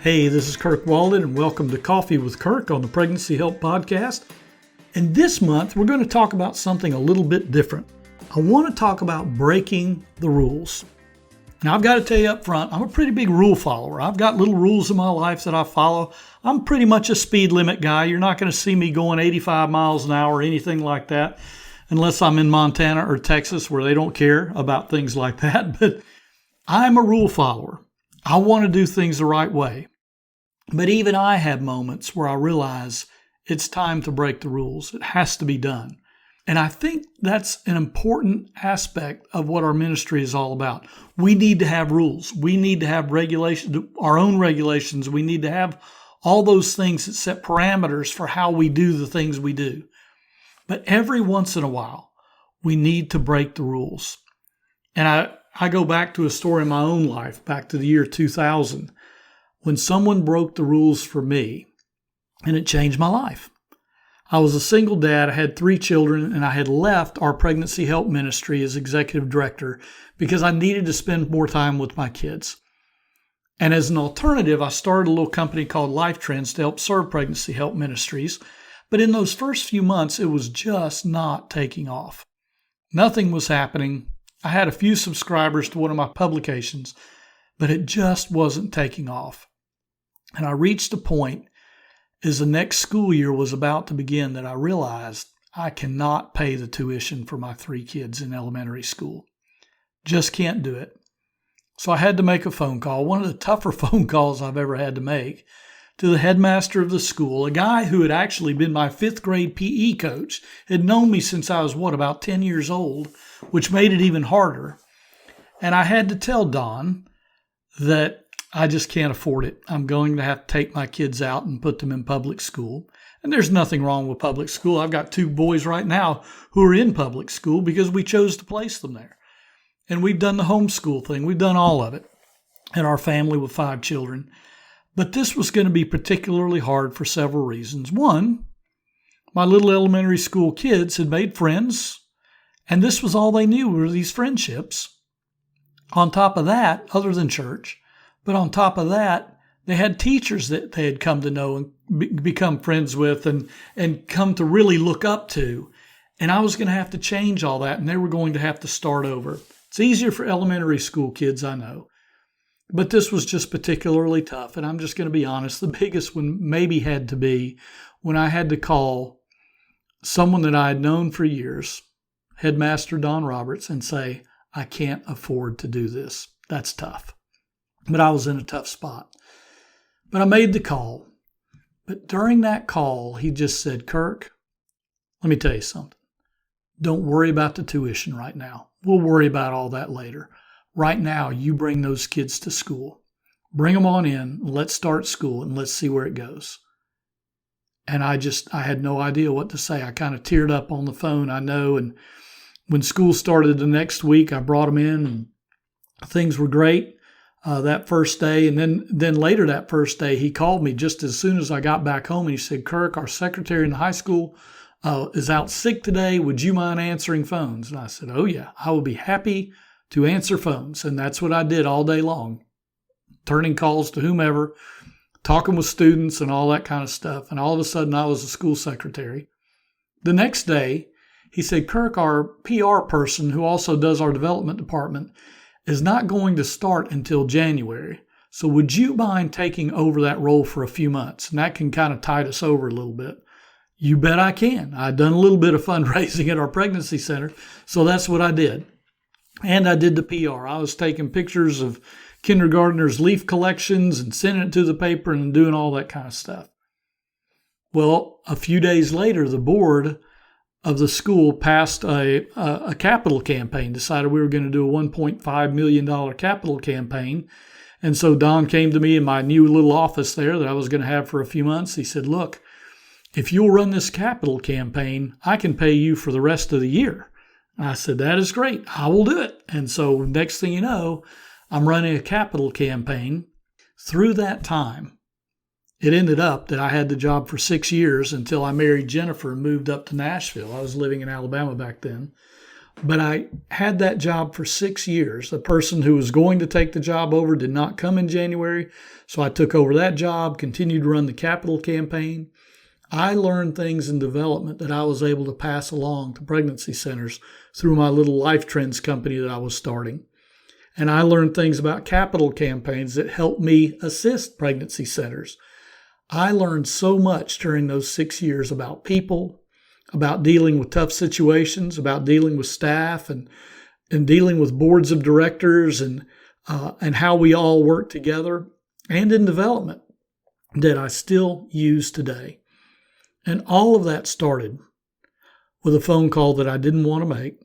Hey, this is Kirk Walden, and welcome to Coffee with Kirk on the Pregnancy Help Podcast. And this month, we're going to talk about something a little bit different. I want to talk about breaking the rules. Now, I've got to tell you up front, I'm a pretty big rule follower. I've got little rules in my life that I follow. I'm pretty much a speed limit guy. You're not going to see me going 85 miles an hour or anything like that, unless I'm in Montana or Texas where they don't care about things like that. But I'm a rule follower. I want to do things the right way. But even I have moments where I realize it's time to break the rules. It has to be done. And I think that's an important aspect of what our ministry is all about. We need to have rules. We need to have regulations, our own regulations. We need to have all those things that set parameters for how we do the things we do. But every once in a while, we need to break the rules. And I go back to a story in my own life, back to the year 2000, when someone broke the rules for me, and it changed my life. I was a single dad, I had 3 children, and I had left our pregnancy help ministry as executive director because I needed to spend more time with my kids. And as an alternative, I started a little company called Life Trends to help serve pregnancy help ministries. But in those first few months, it was just not taking off. Nothing was happening. I had a few subscribers to one of my publications, but it just wasn't taking off. And I reached a point as the next school year was about to begin that I realized I cannot pay the tuition for my 3 kids in elementary school. Just can't do it. So I had to make a phone call, one of the tougher phone calls I've ever had to make, to the headmaster of the school, a guy who had actually been my 5th grade PE coach, had known me since I was, about 10 years old, which made it even harder. And I had to tell Don that I just can't afford it. I'm going to have to take my kids out and put them in public school. And there's nothing wrong with public school. I've got 2 boys right now who are in public school because we chose to place them there. And we've done the homeschool thing. We've done all of it in our family with 5 children. But this was going to be particularly hard for several reasons. One, my little elementary school kids had made friends, and this was all they knew were these friendships. On top of that, other than church, but on top of that, they had teachers that they had come to know and become friends with and come to really look up to. And I was going to have to change all that, and they were going to have to start over. It's easier for elementary school kids, I know. But this was just particularly tough. And I'm just going to be honest, the biggest one maybe had to be when I had to call someone that I had known for years, Headmaster Don Roberts, and say, I can't afford to do this. That's tough. But I was in a tough spot. But I made the call. But during that call, he just said, Kirk, let me tell you something. Don't worry about the tuition right now. We'll worry about all that later. Right now, you bring those kids to school. Bring them on in. Let's start school and let's see where it goes. And I had no idea what to say. I kind of teared up on the phone, I know. And when school started the next week, I brought them in and things were great. That first day. And then later that first day, he called me just as soon as I got back home. And he said, Kirk, our secretary in the high school is out sick today. Would you mind answering phones? And I said, oh, yeah, I will be happy to answer phones. And that's what I did all day long, turning calls to whomever, talking with students and all that kind of stuff. And all of a sudden, I was a school secretary. The next day, he said, Kirk, our PR person who also does our development department is not going to start until January. So would you mind taking over that role for a few months? And that can kind of tide us over a little bit. You bet I can. I'd done a little bit of fundraising at our pregnancy center, so that's what I did. And I did the PR. I was taking pictures of kindergartners' leaf collections and sending it to the paper and doing all that kind of stuff. Well, a few days later, the board of the school passed a capital campaign, decided we were going to do a $1.5 million capital campaign. And so Don came to me in my new little office there that I was going to have for a few months. He said, look, if you'll run this capital campaign, I can pay you for the rest of the year. And I said, that is great. I will do it. And so next thing you know, I'm running a capital campaign. Through that time, it ended up that I had the job for 6 years until I married Jennifer and moved up to Nashville. I was living in Alabama back then. But I had that job for 6 years. The person who was going to take the job over did not come in January, so I took over that job, continued to run the capital campaign. I learned things in development that I was able to pass along to pregnancy centers through my little Life Trends company that I was starting. And I learned things about capital campaigns that helped me assist pregnancy centers. I learned so much during those 6 years about people, about dealing with tough situations, about dealing with staff and dealing with boards of directors and how we all work together, and in development that I still use today. And all of that started with a phone call that I didn't want to make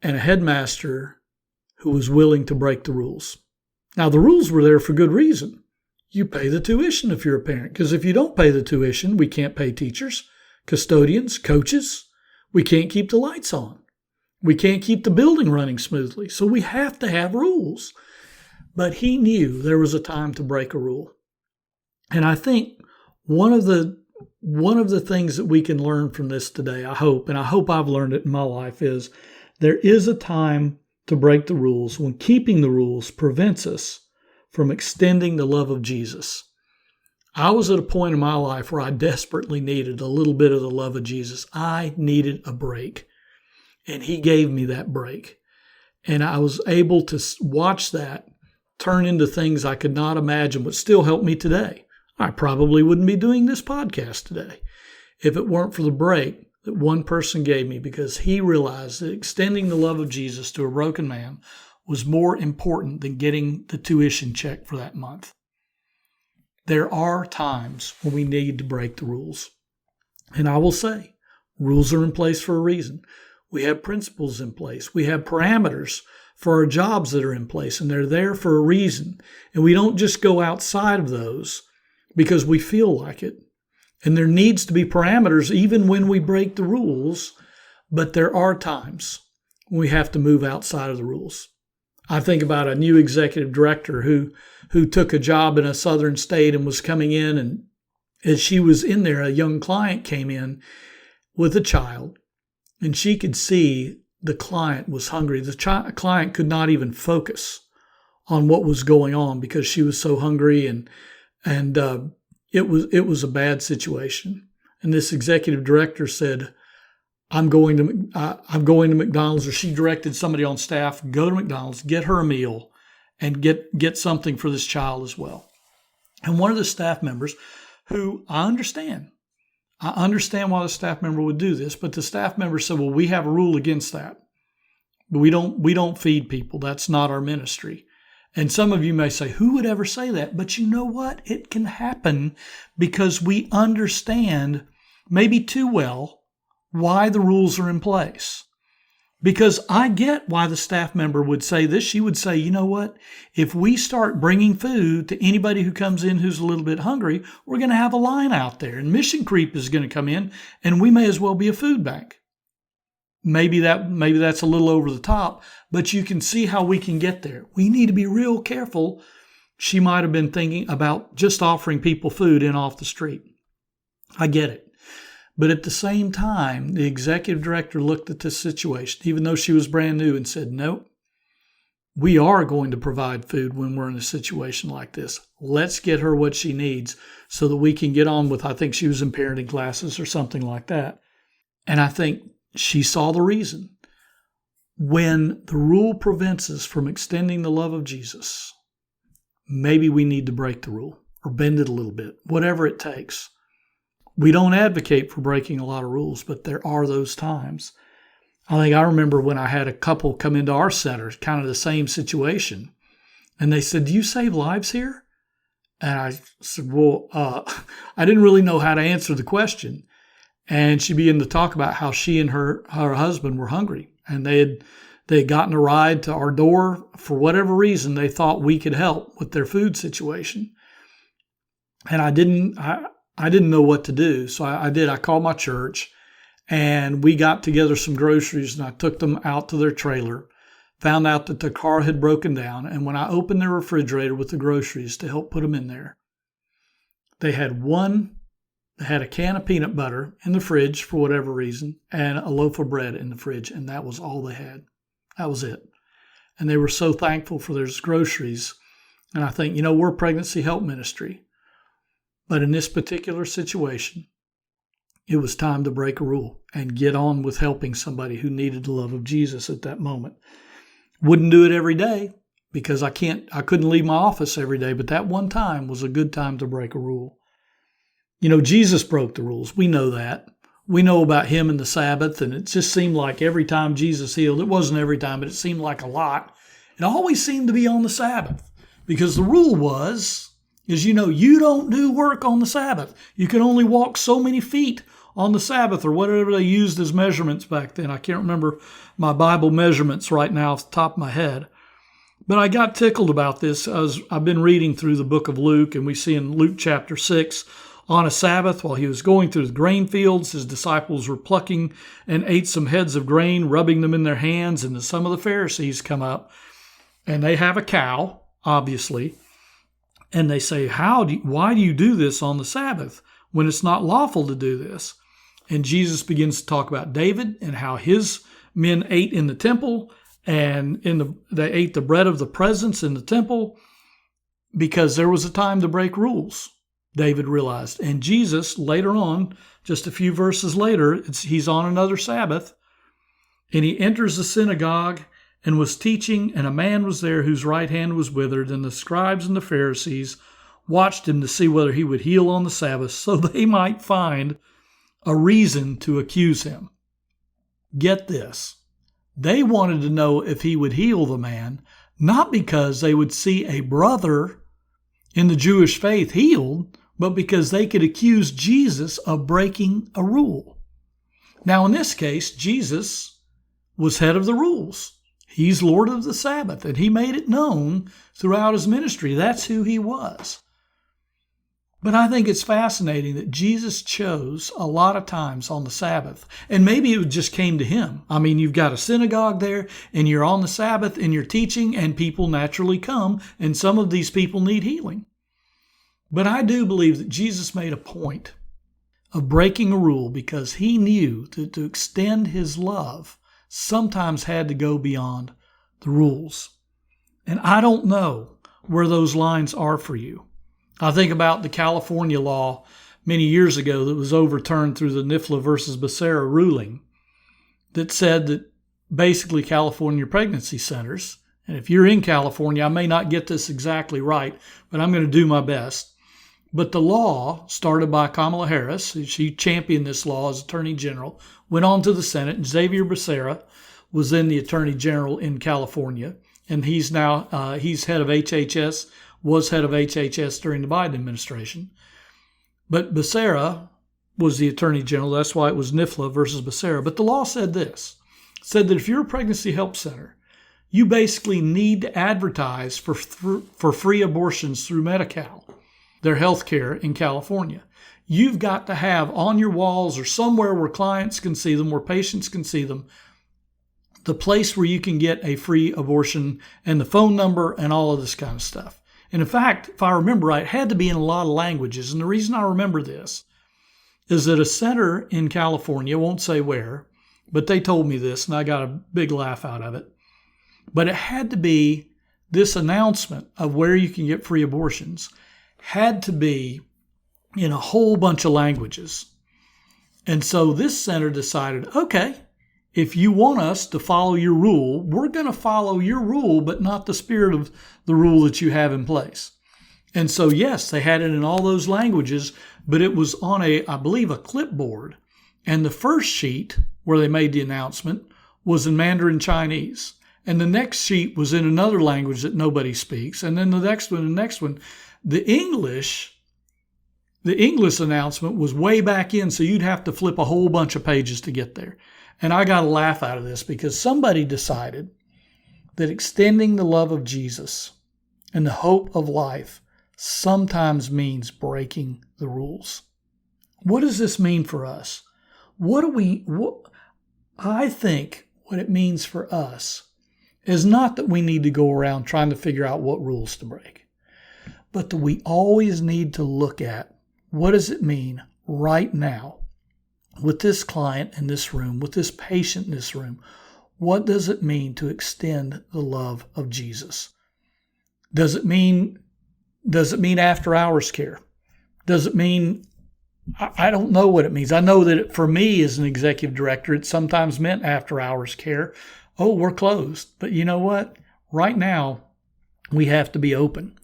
and a headmaster who was willing to break the rules. Now, the rules were there for good reason. You pay the tuition if you're a parent, because if you don't pay the tuition, we can't pay teachers, custodians, coaches. We can't keep the lights on. We can't keep the building running smoothly. So we have to have rules. But he knew there was a time to break a rule. And I think one of the things that we can learn from this today, I hope I've learned it in my life, is there is a time to break the rules when keeping the rules prevents us from extending the love of Jesus. I was at a point in my life where I desperately needed a little bit of the love of Jesus. I needed a break, and he gave me that break. And I was able to watch that turn into things I could not imagine would still help me today. I probably wouldn't be doing this podcast today if it weren't for the break that one person gave me, because he realized that extending the love of Jesus to a broken man was more important than getting the tuition check for that month. There are times when we need to break the rules. And I will say, rules are in place for a reason. We have principles in place. We have parameters for our jobs that are in place, and they're there for a reason. And we don't just go outside of those because we feel like it. And there needs to be parameters even when we break the rules, but there are times when we have to move outside of the rules. I think about a new executive director who took a job in a southern state and was coming in, and as she was in there, a young client came in with a child, and she could see the client was hungry. The client could not even focus on what was going on because she was so hungry, and it was a bad situation. And this executive director said, I'm going to McDonald's, or she directed somebody on staff, go to McDonald's, get her a meal, and get something for this child as well. And one of the staff members, who I understand why the staff member would do this, but the staff member said, well, we have a rule against that. But we don't feed people. That's not our ministry. And some of you may say, who would ever say that? But you know what? It can happen because we understand maybe too well why the rules are in place. Because I get why the staff member would say this. She would say, you know what? If we start bringing food to anybody who comes in who's a little bit hungry, we're going to have a line out there, and mission creep is going to come in, and we may as well be a food bank. Maybe that's a little over the top, but you can see how we can get there. We need to be real careful. She might have been thinking about just offering people food in off the street. I get it. But at the same time, the executive director looked at this situation, even though she was brand new, and said, nope, we are going to provide food when we're in a situation like this. Let's get her what she needs so that we can get on with, I think she was in parenting classes or something like that. And I think she saw the reason. When the rule prevents us from extending the love of Jesus, maybe we need to break the rule or bend it a little bit, whatever it takes. We don't advocate for breaking a lot of rules, but there are those times. I remember when I had a couple come into our center, kind of the same situation, and they said, do you save lives here? And I said, well, I didn't really know how to answer the question. And she began to talk about how she and her husband were hungry, and they had gotten a ride to our door for whatever reason. They thought we could help with their food situation. And I didn't know what to do. So I called my church, and we got together some groceries, and I took them out to their trailer, found out that the car had broken down. And when I opened their refrigerator with the groceries to help put them in there, they had one They had a can of peanut butter in the fridge for whatever reason and a loaf of bread in the fridge, and that was all they had. That was it. And they were so thankful for their groceries. And I think, we're a pregnancy help ministry. But in this particular situation, it was time to break a rule and get on with helping somebody who needed the love of Jesus at that moment. Wouldn't do it every day because I couldn't leave my office every day, but that one time was a good time to break a rule. Jesus broke the rules. We know that. We know about him and the Sabbath, and it just seemed like every time Jesus healed, it wasn't every time, but it seemed like a lot. It always seemed to be on the Sabbath because the rule is you don't do work on the Sabbath. You can only walk so many feet on the Sabbath or whatever they used as measurements back then. I can't remember my Bible measurements right now off the top of my head. But I got tickled about this. I've been reading through the book of Luke, and we see in Luke chapter 6, on a Sabbath, while he was going through the grain fields, his disciples were plucking and ate some heads of grain, rubbing them in their hands, and some of the Pharisees come up, and they have a cow, obviously, and they say, why do you do this on the Sabbath when it's not lawful to do this? And Jesus begins to talk about David and how his men ate in the temple, and they ate the bread of the presence in the temple because there was a time to break rules, David realized. And Jesus, later on, just a few verses later, he's on another Sabbath, and he enters the synagogue and was teaching, and a man was there whose right hand was withered, and the scribes and the Pharisees watched him to see whether he would heal on the Sabbath so they might find a reason to accuse him. Get this. They wanted to know if he would heal the man, not because they would see a brother in the Jewish faith healed, but because they could accuse Jesus of breaking a rule. Now, in this case, Jesus was head of the rules. He's Lord of the Sabbath, and he made it known throughout his ministry. That's who he was. But I think it's fascinating that Jesus chose a lot of times on the Sabbath, and maybe it just came to him. I mean, you've got a synagogue there, and you're on the Sabbath, and you're teaching, and people naturally come, and some of these people need healing. But I do believe that Jesus made a point of breaking a rule because he knew that to extend his love sometimes had to go beyond the rules. And I don't know where those lines are for you. I think about the California law many years ago that was overturned through the NIFLA versus Becerra ruling that said that basically California pregnancy centers, and if you're in California, I may not get this exactly right, but I'm going to do my best. But the law, started by Kamala Harris, she championed this law as Attorney General, went on to the Senate, and Xavier Becerra was then the Attorney General in California, and he's now he's head of HHS, was head of HHS during the Biden administration. But Becerra was the Attorney General. That's why it was NIFLA versus Becerra. But the law said this, said that if you're a pregnancy help center, you basically need to advertise for free abortions through Medi-Cal, their health care in California. You've got to have on your walls or somewhere where clients can see them, where patients can see them, the place where you can get a free abortion and the phone number and all of this kind of stuff. And in fact, if I remember right, it had to be in a lot of languages. And the reason I remember this is that a center in California, won't say where, but they told me this and I got a big laugh out of it. But it had to be this announcement of where you can get free abortions had to be in a whole bunch of languages. And so this center decided, okay, if you want us to follow your rule, we're going to follow your rule, but not the spirit of the rule that you have in place. And so, yes, they had it in all those languages, but it was on I believe, a clipboard. And the first sheet where they made the announcement was in Mandarin Chinese. And the next sheet was in another language that nobody speaks. And then the next one. The English announcement was way back in, so you'd have to flip a whole bunch of pages to get there. And I got a laugh out of this because somebody decided that extending the love of Jesus and the hope of life sometimes means breaking the rules. What does this mean for us? I think what it means for us is not that we need to go around trying to figure out what rules to break, but that we always need to look at what does it mean right now with this client in this room, with this patient in this room, what does it mean to extend the love of Jesus? Does it mean after hours care? Does it mean, I don't know what it means. I know that for me as an executive director, it sometimes meant after hours care. Oh, we're closed. But you know what? Right now, we have to be open.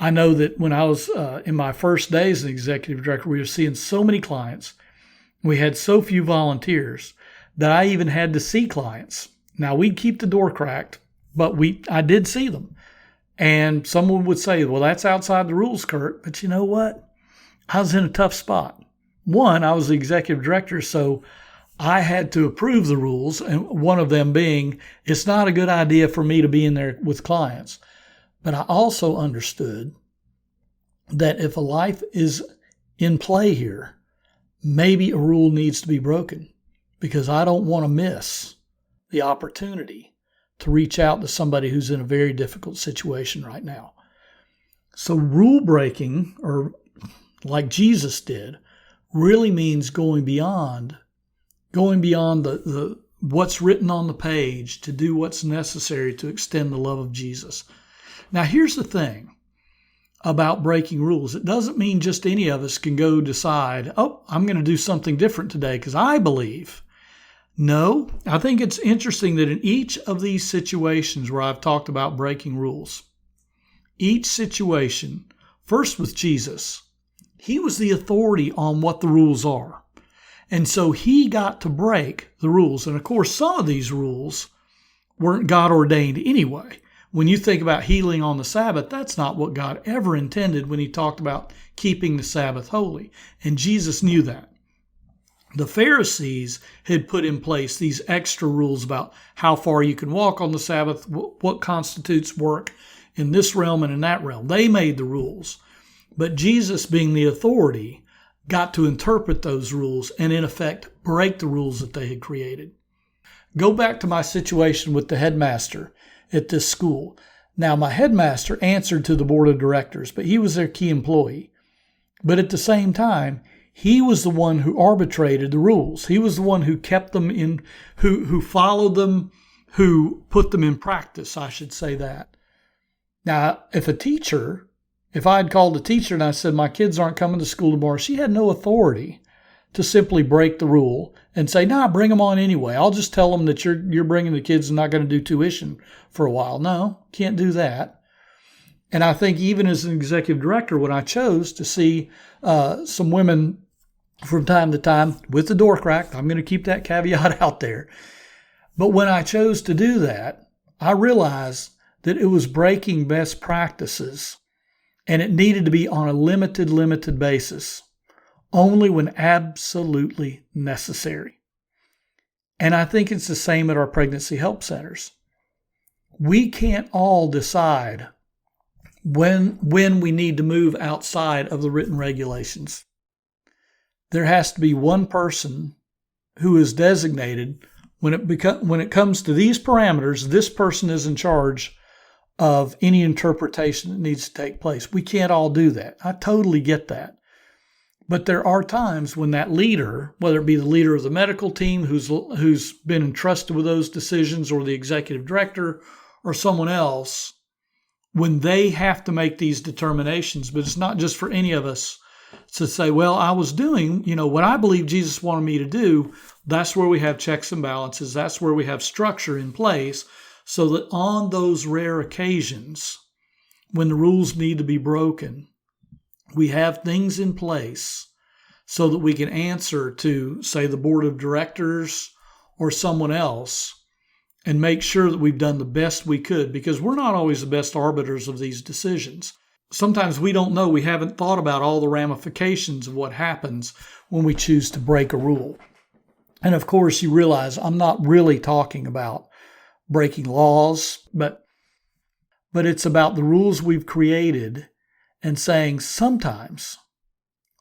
I know that when I was in my first days as an executive director, we were seeing so many clients. We had so few volunteers that I even had to see clients. Now, we'd keep the door cracked, but I did see them. And someone would say, well, that's outside the rules, Kirk. But you know what? I was in a tough spot. One, I was the executive director, so I had to approve the rules, and one of them being, it's not a good idea for me to be in there with clients. But I also understood that if a life is in play here, maybe a rule needs to be broken, because I don't want to miss the opportunity to reach out to somebody who's in a very difficult situation right now. So rule breaking, or like Jesus did, really means going beyond the what's written on the page to do what's necessary to extend the love of Jesus. Now, here's the thing about breaking rules. It doesn't mean just any of us can go decide, oh, I'm going to do something different today because I believe. No, I think it's interesting that in each of these situations where I've talked about breaking rules, each situation, first with Jesus, he was the authority on what the rules are. And so he got to break the rules. And of course, some of these rules weren't God ordained anyway. When you think about healing on the Sabbath, that's not what God ever intended when he talked about keeping the Sabbath holy. And Jesus knew that. The Pharisees had put in place these extra rules about how far you can walk on the Sabbath, what constitutes work in this realm and in that realm. They made the rules. But Jesus, being the authority, got to interpret those rules and, in effect, break the rules that they had created. Go back to my situation with the headmaster at this school. Now, my headmaster answered to the board of directors, but he was their key employee. But at the same time, he was the one who arbitrated the rules. He was the one who kept them in, who followed them, who put them in practice, I should say that. Now, if I had called a teacher and I said, my kids aren't coming to school tomorrow, she had no authority to simply break the rule and say, nah, bring them on anyway. I'll just tell them that you're bringing the kids and not going to do tuition for a while. No, can't do that. And I think even as an executive director, when I chose to see some women from time to time with the door cracked, I'm going to keep that caveat out there. But when I chose to do that, I realized that it was breaking best practices, and it needed to be on a limited basis, only when absolutely necessary. And I think it's the same at our pregnancy help centers. We can't all decide when we need to move outside of the written regulations. There has to be one person who is designated when it comes to these parameters. This person is in charge of any interpretation that needs to take place. We can't all do that. I totally get that. But there are times when that leader, whether it be the leader of the medical team who's been entrusted with those decisions, or the executive director, or someone else, when they have to make these determinations. But it's not just for any of us to say, well, I was doing, what I believe Jesus wanted me to do. That's where we have checks and balances. That's where we have structure in place, so that on those rare occasions when the rules need to be broken, we have things in place so that we can answer to, say, the board of directors or someone else, and make sure that we've done the best we could, because we're not always the best arbiters of these decisions. Sometimes we don't know. We haven't thought about all the ramifications of what happens when we choose to break a rule. And of course, you realize I'm not really talking about breaking laws, but it's about the rules we've created, and saying sometimes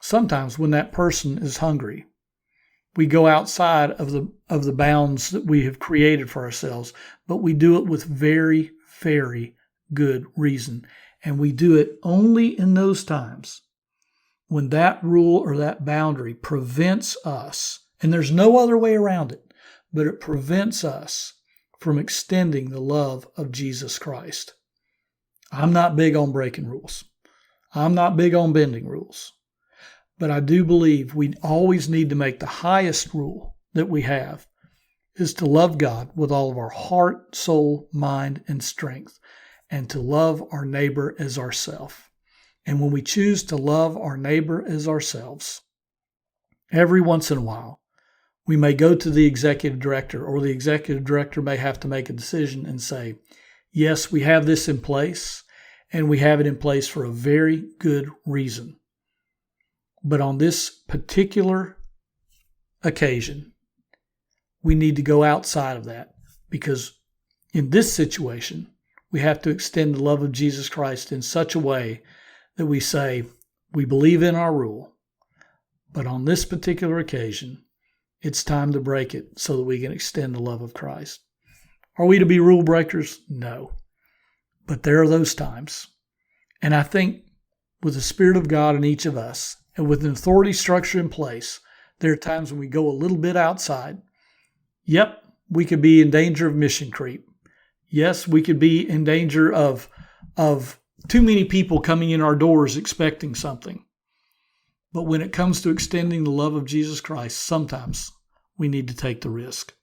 when that person is hungry, we go outside of the bounds that we have created for ourselves, but we do it with very, very good reason. And we do it only in those times when that rule or that boundary prevents us, and there's no other way around it, but it prevents us from extending the love of Jesus Christ. I'm not big on breaking rules. I'm not big on bending rules. But I do believe we always need to make the highest rule that we have is to love God with all of our heart, soul, mind, and strength, and to love our neighbor as ourself. And when we choose to love our neighbor as ourselves, every once in a while, we may go to the executive director, or the executive director may have to make a decision and say, yes, we have this in place, and we have it in place for a very good reason. But on this particular occasion, we need to go outside of that, because in this situation, we have to extend the love of Jesus Christ in such a way that we say, we believe in our rule, but on this particular occasion, it's time to break it so that we can extend the love of Christ. Are we to be rule breakers? No. But there are those times. And I think with the Spirit of God in each of us, and with an authority structure in place, there are times when we go a little bit outside. Yep, we could be in danger of mission creep. Yes, we could be in danger of too many people coming in our doors expecting something. But when it comes to extending the love of Jesus Christ, sometimes we need to take the risk.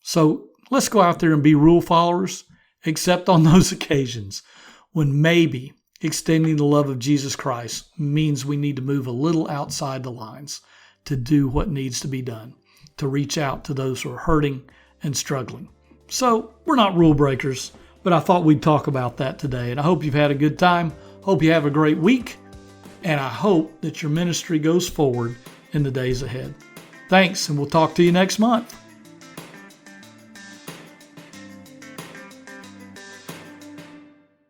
So let's go out there and be rule followers, except on those occasions when maybe extending the love of Jesus Christ means we need to move a little outside the lines to do what needs to be done, to reach out to those who are hurting and struggling. So we're not rule breakers, but I thought we'd talk about that today. And I hope you've had a good time. Hope you have a great week. And I hope that your ministry goes forward in the days ahead. Thanks, and we'll talk to you next month.